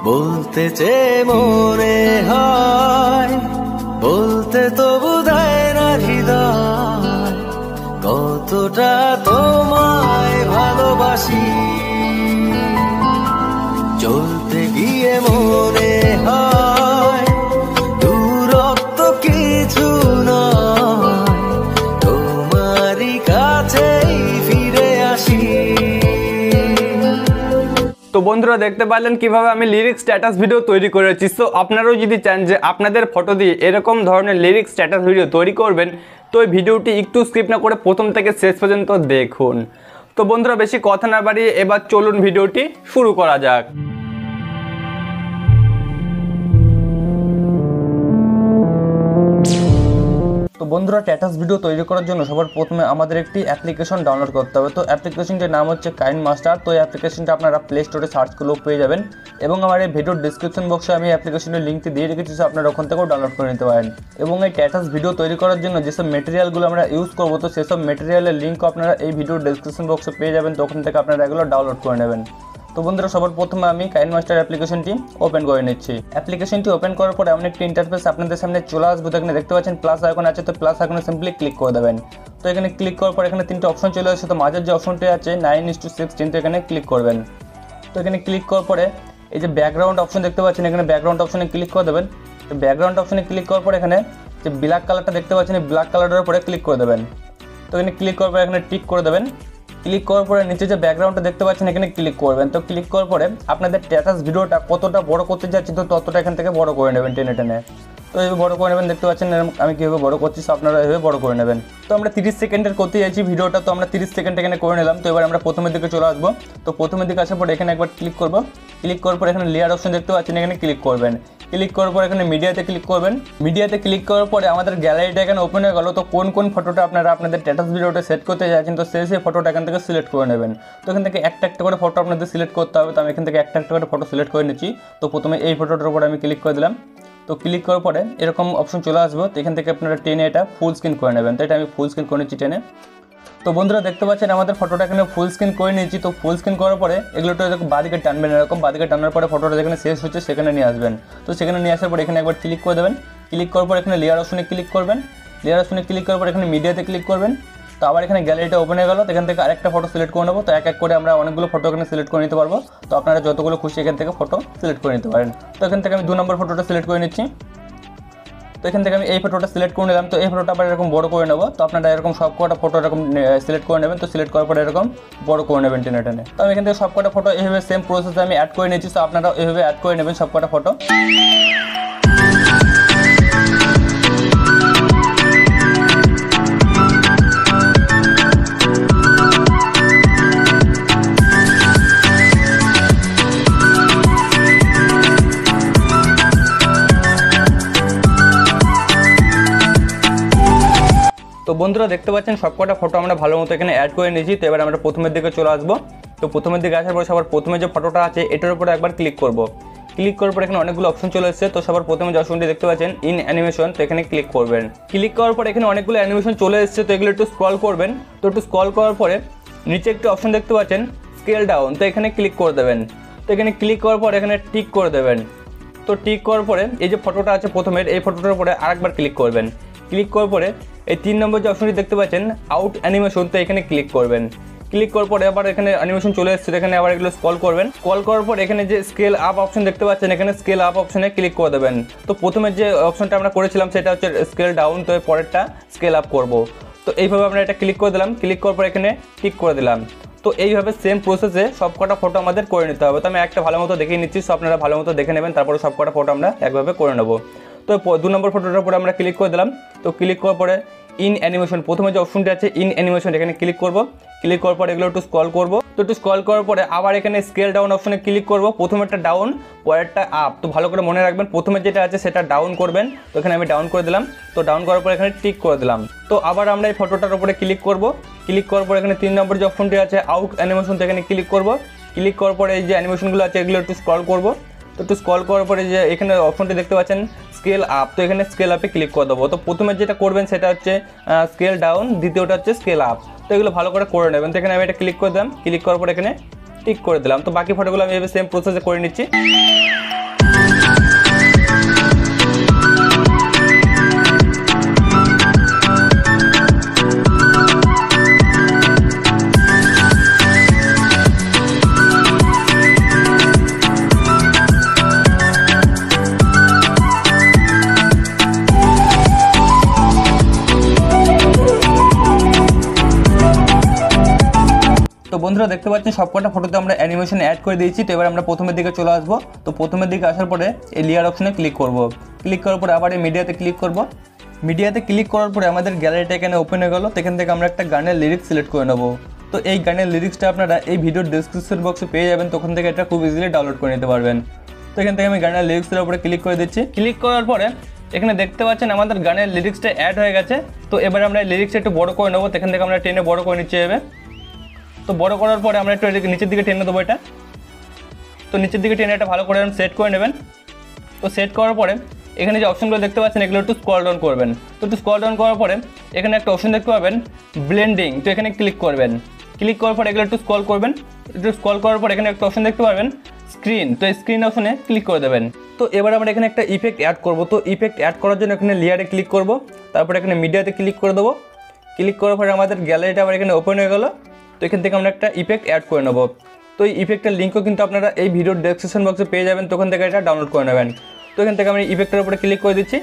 বলতে চেয়ে মনে হয়, বলতে তবু দেয় না হৃদয়, কতটা তোমায় ভালোবাসি। চলতে গিয়ে মনে হয় দূরত্ব কিছু নয়, তোমারই কাছেই ফিরে আসি। তো বন্ধুরা দেখতে পারলেন কিভাবে আমি লিরিক্স স্ট্যাটাস ভিডিও তৈরি করেছি। সো আপনারাও যদি চান যে আপনাদের ফটো দিয়ে এরকম ধরনের লিরিক্স স্ট্যাটাস ভিডিও তৈরি করবেন, তো এই ভিডিওটি একটু স্কিপ না করে প্রথম থেকে শেষ পর্যন্ত দেখুন। তো বন্ধুরা বেশি কথা না বাড়িয়ে এবার চলুন ভিডিওটি শুরু করা যাক। তো বন্ধুরা স্ট্যাটাস ভিডিও তৈরি করার জন্য সবার প্রথমে আমাদের একটি অ্যাপ্লিকেশন ডাউনলোড করতে হবে। তো অ্যাপ্লিকেশনটির নাম হচ্ছে কাইনমাস্টার। তো এই অ্যাপ্লিকেশনটা আপনারা প্লে স্টোরে সার্চ করলেও পেয়ে যাবেন, এবং আমার এই ভিডিওর ডিসক্রিপশন বক্সে আমি অ্যাপ্লিকেশনের লিঙ্কটি দিয়ে রেখেছি, সো আপনারা ওখান থেকেও ডাউনলোড করে নিতে পারেন। এবং এই স্ট্যাটাস ভিডিও তৈরি করার জন্য যেসব মেটেরিয়ালগুলো আমরা ইউজ করবো, তো সেসব মেটেরিয়ালের লিঙ্কও আপনারা এই ভিডিওর ডিসক্রিপশন বক্সে পেয়ে যাবেন, তো ওখান থেকে আপনারা এগুলো ডাউনলোড করে নেবেন। তো বন্ধুরা সবার প্রথমে আমি কাইনমাস্টার অ্যাপ্লিকেশনটি ওপেন করে নিচ্ছি। অ্যাপ্লিকেশনটি ওপেন করার পরে এমন একটি ইন্টারফেস আপনাদের সামনে চলে আসবে। তো এখানে দেখতে পাচ্ছেন প্লাস আইকন আছে, তো প্লাস আইকনে সিম্পলি ক্লিক করে দেবেন। তো এখানে ক্লিক করার পর এখানে তিনটে অপশন চলে আসছে। তো মাঝের যে অপশনটি আছে 9:16, তো এখানে ক্লিক করবেন। তো এখানে ক্লিক করার পরে এই যে ব্যাকগ্রাউন্ড অপশন দেখতে পাচ্ছেন, এখানে ব্যাকগ্রাউন্ড অপশনে ক্লিক করে দেবেন। তো ব্যাকগ্রাউন্ড অপশনে ক্লিক করার পর এখানে যে ব্ল্যাক কালারটা দেখতে পাচ্ছেন, এই ব্ল্যাক কালারের উপরে ক্লিক করে দেবেন। তো এখানে ক্লিক করার পর এখানে টিক করে দেবেন। ক্লিক করার পরে নিচে যে ব্যাকগ্রাউন্ডটা দেখতে পাচ্ছেন এখানে ক্লিক করবেন। তো ক্লিক করার পরে আপনাদের স্ট্যাটাস ভিডিওটা কতটা বড় করতে যাচ্ছি, তো ততটা এখান থেকে বড় করে নেবেন টেনে টেনে। তো এইভাবে বড় করে নেবেন, দেখতে পাচ্ছেন আমি কীভাবে বড় করছি, তো আপনারা এইভাবে বড় করে নেবেন। তো আমরা 30 সেকেন্ডের করতে যাচ্ছি ভিডিওটা, তো আমরা 30 সেকেন্ড এখানে করে নিলাম। তো এবার আমরা প্রথমের দিকে চলে আসবো। তো প্রথমের দিকে আসার পরে এখানে একবার ক্লিক করবো। ক্লিক করার পর এখানে লেয়ার অপশন দেখতে পাচ্ছেন, এখানে ক্লিক করবেন। ক্লিক করার পর এখানে মিডিয়াতে ক্লিক করবেন। মিডিয়াতে ক্লিক করার পরে আমাদের গ্যালারিটা এখানে ওপেন হয়ে গেল। তো কোন ফটোটা আপনারা আপনাদের স্ট্যাটাস ভিডিওটা সেট করতে যাচ্ছেন, তো সেই ফটোটা এখান থেকে সিলেক্ট করে নেবেন। তো এখান থেকে একটা করে ফটো আপনাদের সিলেক্ট করতে হবে। তো আমি এখান থেকে একটা করে ফটো সিলেক্ট করে নিচ্ছি। তো প্রথমে এই ফটোটার উপরে আমি ক্লিক করে দিলাম। তো ক্লিক করার পরে এরকম অপশন চলে আসবে। তো এখান থেকে আপনারা টেনে এটা ফুল স্ক্রিন করে নেবেন। তো এটা আমি ফুল স্ক্রিন করে নিচ্ছি টেনে। তো বন্ধুরা দেখতে পাচ্ছেন আমাদের ফটোটা এখানে ফুল স্ক্রিন করে নিয়েছি। তো ফুল স্ক্রিন করার পরে এগুলোটা এরকম বাদিকে টানবেন, এরকম বাদিকে টানার পরে ফটোটা যেখানে শেষ হচ্ছে সেখানে নিয়ে আসবেন। তো সেখানে নিয়ে আসার পরে এখানে একবার ক্লিক করে দেবেন। ক্লিক করার পর এখানে লেয়ার অপশনে ক্লিক করবেন। লেয়ার অপশনে ক্লিক করার পর এখানে মিডিয়াতে ক্লিক করবেন। তো আবার এখানে গ্যালারিটা ওপেন হয়ে গেল। তো এখান থেকে আরেকটা ফটো সিলেক্ট করে নেবো। তো এক করে আমরা অনেকগুলো ফটো এখানে সিলেক্ট করে নিতে পারবো। তো আপনারা যতগুলো খুশি এখান থেকে ফটো সিলেক্ট করে নিতে পারেন। তো এখান থেকে আমি 2 নম্বর ফটোটা সিলেক্ট করে নিচ্ছি। তো এখান থেকে আমি এই ফটোটা সিলেক্ট করে নিলাম। তো এই ফটোটা আবার এরকম বড় করে নেবো। তো আপনারা এরকম সব কটা ফটো এরকম সিলেক্ট করে নেবেন। তো সিলেক্ট করার পরে এরকম বড় করে নেবেন টেনে টেনে। তো আমি এখান থেকে সব কটা ফটো এইভাবে সেম প্রসেসে আমি অ্যাড করে নিয়েছি। তো আপনারা এইভাবে অ্যাড করে নেবেন সব কটা ফটো। তো বন্ধুরা দেখতে পাচ্ছেন সবকটা ফটো আমরা ভালো মতো এখানে অ্যাড করে নিয়েছি। তো এবার আমরা প্রথমের দিকে চলে আসবো। তো প্রথমের দিকে আসার পর সবার প্রথমে যে ফটোটা আছে এটার উপরে একবার ক্লিক করব। ক্লিক করার পর এখানে অনেকগুলো অপশন চলে এসেছে। তো সবার প্রথমে যে অপশনটি দেখতে পাচ্ছেন ইন অ্যানিমেশন, তো এখানে ক্লিক করবেন। ক্লিক করার পর এখানে অনেকগুলো অ্যানিমেশন চলে এসেছে। তো এগুলো একটু স্ক্রল করবেন। তো একটু স্ক্রল করার পরে নিচে একটি অপশন দেখতে পাচ্ছেন স্কেল ডাউন, তো এখানে ক্লিক করে দেবেন। তো এখানে ক্লিক করার পর এখানে টিক করে দেবেন। তো টিক করার পরে এই যে ফটোটা আছে প্রথমের, এই ফটোটার উপরে আরেকবার ক্লিক করবেন। ক্লিক করার পরে এই 3 নম্বর যে অপশনটি দেখতে পাচ্ছেন আউট অ্যানিমেশন, তো এখানে ক্লিক করবেন। ক্লিক করার পরে আবার এখানে অ্যানিমেশন চলে এসেছে, এখানে আবার এগুলো স্ক্রল করবেন। স্ক্রল করার পর এখানে যে স্কেল আপ অপশন দেখতে পাচ্ছেন, এখানে স্কেল আপ অপশনে ক্লিক করে দেবেন। তো প্রথমে যে অপশনটা আমরা করেছিলাম সেটা হচ্ছে স্কেল ডাউন, তো পরেরটা স্কেল আপ করব। তো এইভাবে আমরা এটা ক্লিক করে দিলাম। ক্লিক করার পর এখানে টিক করে দিলাম। তো এইভাবে সেম প্রসেসে সবকটা ফটো আমাদের করে নিতে হবে। তো আমি একটা ভালো মতো দেখিয়ে নিচ্ছি, সো আপনারা ভালো মতো দেখে নেবেন, তারপরে সবকটা ফটো আমরা একভাবে করে নেব। তো 2 নম্বর ফটোটার উপরে আমরা ক্লিক করে দিলাম। তো ক্লিক করার পরে ইন অ্যানিমেশন, প্রথমে যে অপশনটি আছে ইন অ্যানিমেশন, এখানে ক্লিক করব। ক্লিক করার পরে এগুলো একটু স্ক্রল করব। তো একটু স্ক্রল করার পরে আবার এখানে স্কেল ডাউন অপশনে ক্লিক করব। প্রথমেরটা ডাউন, পরেরটা আপ। তো ভালো করে মনে রাখবেন প্রথমে যেটা আছে সেটা ডাউন করবেন। তো এখানে আমি ডাউন করে দিলাম। তো ডাউন করার পর এখানে টিক করে দিলাম। তো আবার আমরা এই ফটোটার উপরে ক্লিক করব। ক্লিক করার পর এখানে 3 নম্বর যে অপশনটি আছে আউট অ্যানিমেশন, তো এখানে ক্লিক করব। ক্লিক করার পরে এই যে অ্যানিমেশনগুলো আছে এগুলো একটু স্ক্রল করব। তো একটু স্ক্রল করার পরে যে এখানে অপশনটি দেখতে পাচ্ছেন স্কেল আপ, তো এখানে স্কেল আপে ক্লিক করে দেবো। তো প্রথমে যেটা করবেন সেটা হচ্ছে স্কেল ডাউন, দ্বিতীয়টা হচ্ছে স্কেল আপ। তো এগুলো ভালো করে নেবেন। তো এখানে আমি এটা ক্লিক করে দিলাম। ক্লিক করার পর এখানে টিক করে দিলাম। তো বাকি ফটোগুলো আমি এভাবে সেম প্রসেসে করে নিচ্ছি। তো বন্ধুরা দেখতে পাচ্ছেন সবকটা ফটোতে আমরা অ্যানিমেশন অ্যাড করে দিয়েছি। তো এবার আমরা প্রথমের দিকে চলে আসবো। তো প্রথমের দিকে আসার পরে এই লেয়ার অপশনে ক্লিক করব। ক্লিক করার পরে আবার এই মিডিয়াতে ক্লিক করব। মিডিয়াতে ক্লিক করার পরে আমাদের গ্যালারিটা এখানে ওপেন হয়ে গেল। তো এখান থেকে আমরা একটা গানের লিরিক্স সিলেক্ট করে নেব। তো এই গানের লিরিক্সটা আপনারা এই ভিডিওর ডেসক্রিপশন বক্সে পেয়ে যাবেন। তখন থেকে এটা খুব ইজিলি ডাউনলোড করে নিতে পারবেন। তো এখান থেকে আমি গানের লিরিক্সের উপরে ক্লিক করে দিচ্ছি। ক্লিক করার পরে এখানে দেখতে পাচ্ছেন আমাদের গানের লিরিক্সটা অ্যাড হয়ে গেছে। তো এবার আমরা এই লিরিক্সটা একটু বড় করে নেবো। তো এখান থেকে আমরা টেনে বড় করে নিচ্ছি এভাবে। তো বড় করার পরে আমরা একটু নিচের দিকে টেনে দেবো এটা। তো নিচের দিকে টেনে এটা ভালো করে সেট করে নেবেন। তো সেট করার পরে এখানে যে অপশনগুলো দেখতে পাচ্ছেন এগুলো একটু স্ক্রল ডাউন করবেন। তো একটু স্ক্রল ডাউন করার পরে এখানে একটা অপশন দেখতে পাবেন ব্লেন্ডিং। তো এখানে ক্লিক করবেন। ক্লিক করার পরে এগুলো একটু স্ক্রল করবেন। একটু স্ক্রল করার পরে এখানে একটা অপশন দেখতে পাবেন স্ক্রিন। তো এই স্ক্রিন অপশনে ক্লিক করে দেবেন। তো এবার আমরা এখানে একটা ইফেক্ট অ্যাড করব। তো ইফেক্ট অ্যাড করার জন্য এখানে লেয়ারে ক্লিক করব। তারপরে এখানে মিডিয়াতে ক্লিক করে দেবো। ক্লিক করার পরে আমাদের গ্যালারিটা আবার এখানে ওপেন হয়ে গেল। তো এখান থেকে আমরা একটা ইফেক্ট অ্যাড করে নেব। তো এই ইফেক্টের লিঙ্কও কিন্তু আপনারা এই ভিডিওর ডেসক্রিপশন বক্সে পেয়ে যাবেন। তখন থেকে এটা ডাউনলোড করে নেবেন। তো এখান থেকে আমি ইফেক্টের উপরে ক্লিক করে দিচ্ছি।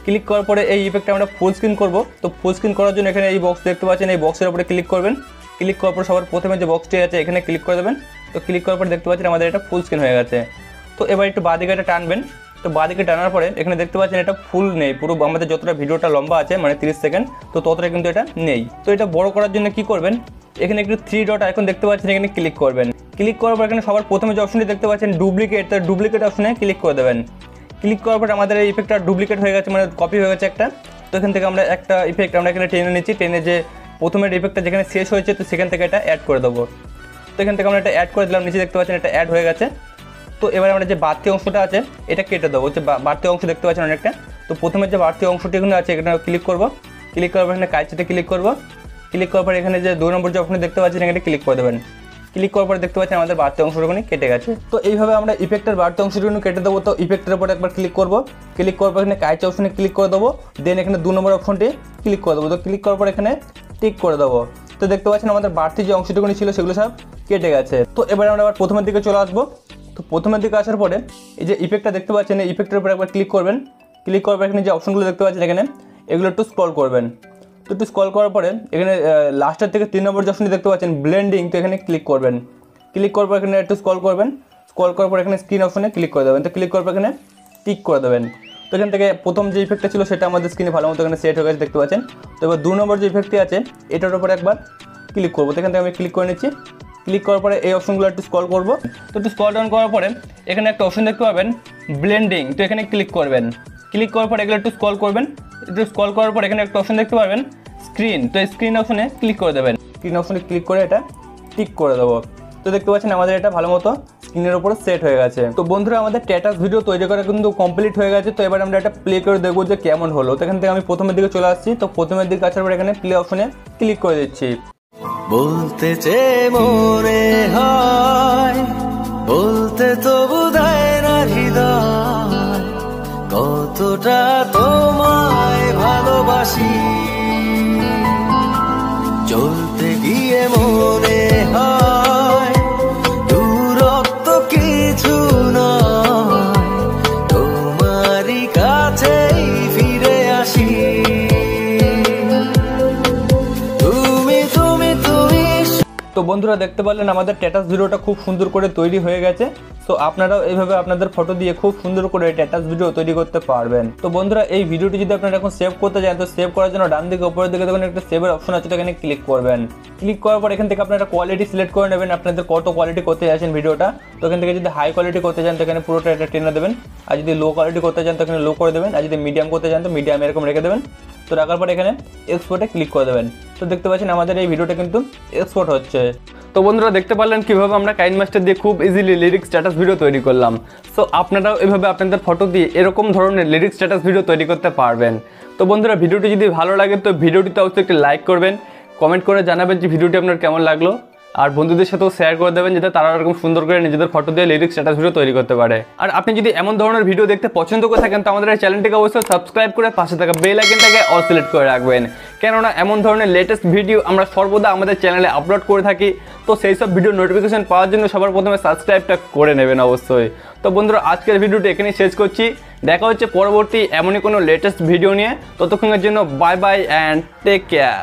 ক্লিক করার পরে এই ইফেক্টটা আমরা ফুল স্ক্রিন করব। তো ফুল স্ক্রিন করার জন্য এখানে এই বক্স দেখতে পাচ্ছেন, এই বক্সের উপরে ক্লিক করবেন। ক্লিক করার পর সবার প্রথমে যে বক্সটি আছে এখানে ক্লিক করে দেবেন। তো ক্লিক করার পর দেখতে পাচ্ছেন আমাদের এটা ফুল স্ক্রিন হয়ে গেছে। তো এবার একটু বাঁদিকে এটা টানবেন। তো বাঁদিকে টানার পরে এখানে দেখতে পাচ্ছেন এটা ফুল নেই, পুরো আমাদের যতটা ভিডিওটা লম্বা আছে মানে 30 সেকেন্ড, তো ততটা কিন্তু এটা নেই। তো এটা বড় করার জন্য কি করবেন, এখানে একটু 3 ডট আইকন দেখতে পাচ্ছেন, এখানে ক্লিক করবেন। ক্লিক করার পর এখানে সবার প্রথমে যে অপশনটি দেখতে পাচ্ছেন ডুপ্লিকেট, তো ডুপ্লিকেট অপশনে ক্লিক করে দেবেন। ক্লিক করার পর আমাদের এই ইফেক্টটা ডুপ্লিকেট হয়ে গেছে, মানে কপি হয়ে গেছে একটা। তো এখান থেকে আমরা একটা ইফেক্ট আমরা এখানে টেনে নিচ্ছি, টেনে যে প্রথমের ইফেক্টটা যেখানে শেষ হয়েছে তো সেখান থেকে এটা অ্যাড করে দেবো। তো এখান থেকে আমরা এটা অ্যাড করে দিলাম, নিচে দেখতে পাচ্ছেন এটা অ্যাড হয়ে গেছে। তো এবার আমরা যে বাড়তি অংশটা আছে এটা কেটে দেবো, যে বাড়তি অংশ দেখতে পাচ্ছেন অনেকটা। তো প্রথমে যে বাড়তি অংশটি এখানে আছে এখানে ক্লিক করবো। ক্লিক করার পর এখানে কাইচিতে ক্লিক করবো। ক্লিক করার পর এখানে যে 2 নম্বর যে অপশন দেখতে পাচ্ছেন এখানে ক্লিক করে দেবেন। ক্লিক করার পর দেখতে পাচ্ছেন আমাদের বাড়তি অংশটুকুনি কেটে গেছে। তো এইভাবে আমরা ইফেক্টের বাড়তি অংশটুকুনি কেটে দেবো। তো ইফেক্টের উপর একবার ক্লিক করবো। ক্লিক করার পর এখানে কাইচি অপশনে ক্লিক করে দেবো। দেন এখানে 2 নম্বর অপশনটি ক্লিক করে দেবো। তো ক্লিক করার পর এখানে টিক করে দেবো। তো দেখতে পাচ্ছেন আমাদের বাড়তি যে অংশটুকুনি ছিল সেগুলো সব কেটে গেছে। তো এবার আমরা আবার প্রথমের দিকে চলে আসবো। তো প্রথমের দিকে আসার পরে এই যে ইফেক্টটা দেখতে পাচ্ছেন এই ইফেক্টের উপর একবার ক্লিক করবেন। ক্লিক করার পর এখানে যে অপশনগুলো দেখতে পাচ্ছেন এখানে এগুলো একটু স্ক্রল করবেন। তো একটু স্ক্রল করার পরে এখানে লাস্টের থেকে 3 নম্বর যে অপশনটি দেখতে পাচ্ছেন ব্লেন্ডিং, তো এখানে ক্লিক করবেন। ক্লিক করার পর এখানে একটু স্ক্রল করবেন। স্ক্রল করার পর এখানে স্ক্রিন অপশনে ক্লিক করে দেবেন। তো ক্লিক করার পর এখানে টিক করে দেবেন। তো এখান থেকে প্রথম যে ইফেক্টটা ছিল সেটা আমাদের স্ক্রিনে ভালো মতো এখানে সেট হয়ে গেছে দেখতে পাচ্ছেন। তো এবার 2 নম্বর যে ইফেক্টটি আছে এটার উপর একবার ক্লিক করবো। তো এখান থেকে আমি ক্লিক করে নিচ্ছি। ক্লিক করার পরে এই অপশনগুলো একটু স্ক্রল করবো। তো একটু স্ক্রল ডাউন করার পরে এখানে একটা অপশন দেখতে পাবেন ব্লেন্ডিং, তো এখানে ক্লিক করবেন। ক্লিক করার পরে এগুলো একটু স্ক্রল করবেন। একটু স্ক্রল করার পর এখানে একটা অপশন দেখতে পাবেন স্ক্রিন, তো এই স্ক্রিন অপশনে ক্লিক করে দেবেন। স্ক্রিন অপশনে ক্লিক করে এটা টিক করে দেবো। তো দেখতে পাচ্ছেন আমাদের এটা ভালো মতো স্ক্রিনের উপরে সেট হয়ে গেছে। তো বন্ধুরা আমাদের স্ট্যাটাস ভিডিও তৈরি করা কিন্তু কমপ্লিট হয়ে গেছে। তো এবার আমরা এটা প্লে করে দেখবো যে কেমন হলো। তো এখান থেকে আমি প্রথমের দিকে চলে আসছি। তো প্রথমের দিকে আসার পর এখানে প্লে অপশনে ক্লিক করে দিচ্ছি। বলতে চেয়ে মনে হয় বলতে তো বোধহয় না হৃদয়, কতটা তোমায় ভালোবাসি। চলতে গিয়ে মনে হয় দূরত্ব কিছু নয়, তোমারই কাছেই ফিরে আসি। তো বন্ধুরা দেখতে পারলেন আমাদের স্ট্যাটাস ভিডিওটা খুব সুন্দর করে তৈরি হয়ে গেছে। তো আপনারাও এইভাবে আপনাদের ফটো দিয়ে খুব সুন্দর করে স্ট্যাটাস ভিডিও তৈরি করতে পারবেন। তো বন্ধুরা এই ভিডিওটি যদি আপনারা এখন সেভ করতে চান তো সেভ করার জন্য ডান দিকে উপরের দিকে দেখুন একটা সেভের অপশন আছে, তো এখানে ক্লিক করবেন। ক্লিক করার পর এখান থেকে আপনারা কোয়ালিটি সিলেক্ট করে নেবেন, আপনাদের কত কোয়ালিটি করতে চাইছেন ভিডিওটা। তো এখান থেকে যদি হাই কোয়ালিটি করতে চান তো এখানে পুরোটা এটা টেনে দেবেন, আর যদি লো কোয়ালিটি করতে চান তো এখানে লো করে দেবেন, আর যদি মিডিয়াম করতে চান তো মিডিয়াম এরকম রেখে দেবেন। তো রাখার পর এখানে এক্সপোর্টে ক্লিক করে দেবেন। তো দেখতে পাচ্ছেন আমাদের এই ভিডিওটা কিন্তু এক্সপোর্ট হচ্ছে। তো বন্ধুরা দেখতে পারলেন কিভাবে আমরা কাইনমাস্টার দিয়ে খুব ইজিলি লিরিক্স স্ট্যাটাস ভিডিও তৈরি করলাম। সো আপনারাও এভাবে আপনাদের ফটো দিয়ে এরকম ধরনের লিরিক্স স্ট্যাটাস ভিডিও তৈরি করতে পারবেন। তো বন্ধুরা ভিডিওটি যদি ভালো লাগে তো ভিডিওটিতে অবশ্যই একটি লাইক করবেন, কমেন্ট করে জানাবেন যে ভিডিওটি আপনার কেমন লাগলো। আর বন্ধুদের সাথেও শেয়ার করে দেবেন যাতে তারা এরকম সুন্দর করে নিজেদের ফটো দিয়ে লিরিক্স স্ট্যাটাস ভিডিও তৈরি করতে পারে। আর আপনি যদি এমন ধরনের ভিডিও দেখতে পছন্দ করে থাকেন তো আমাদের এই চ্যানেলটিকে অবশ্যই সাবস্ক্রাইব করে পাশে থাকা বেল আইকনটাকে অল সিলেক্ট করে রাখবেন, কেননা এমন ধরনের লেটেস্ট ভিডিও আমরা সর্বদা আমাদের চ্যানেলে আপলোড করে থাকি। তো সেই সব ভিডিও নোটিফিকেশন পাওয়ার জন্য সবার প্রথমে সাবস্ক্রাইবটা করে নেবেন অবশ্যই। তো বন্ধুরা আজকের ভিডিওটা এখানেই শেষ করছি, দেখা হচ্ছে পরবর্তী এমনই কোনো লেটেস্ট ভিডিও নিয়ে। ততক্ষণের জন্য bye bye and take care.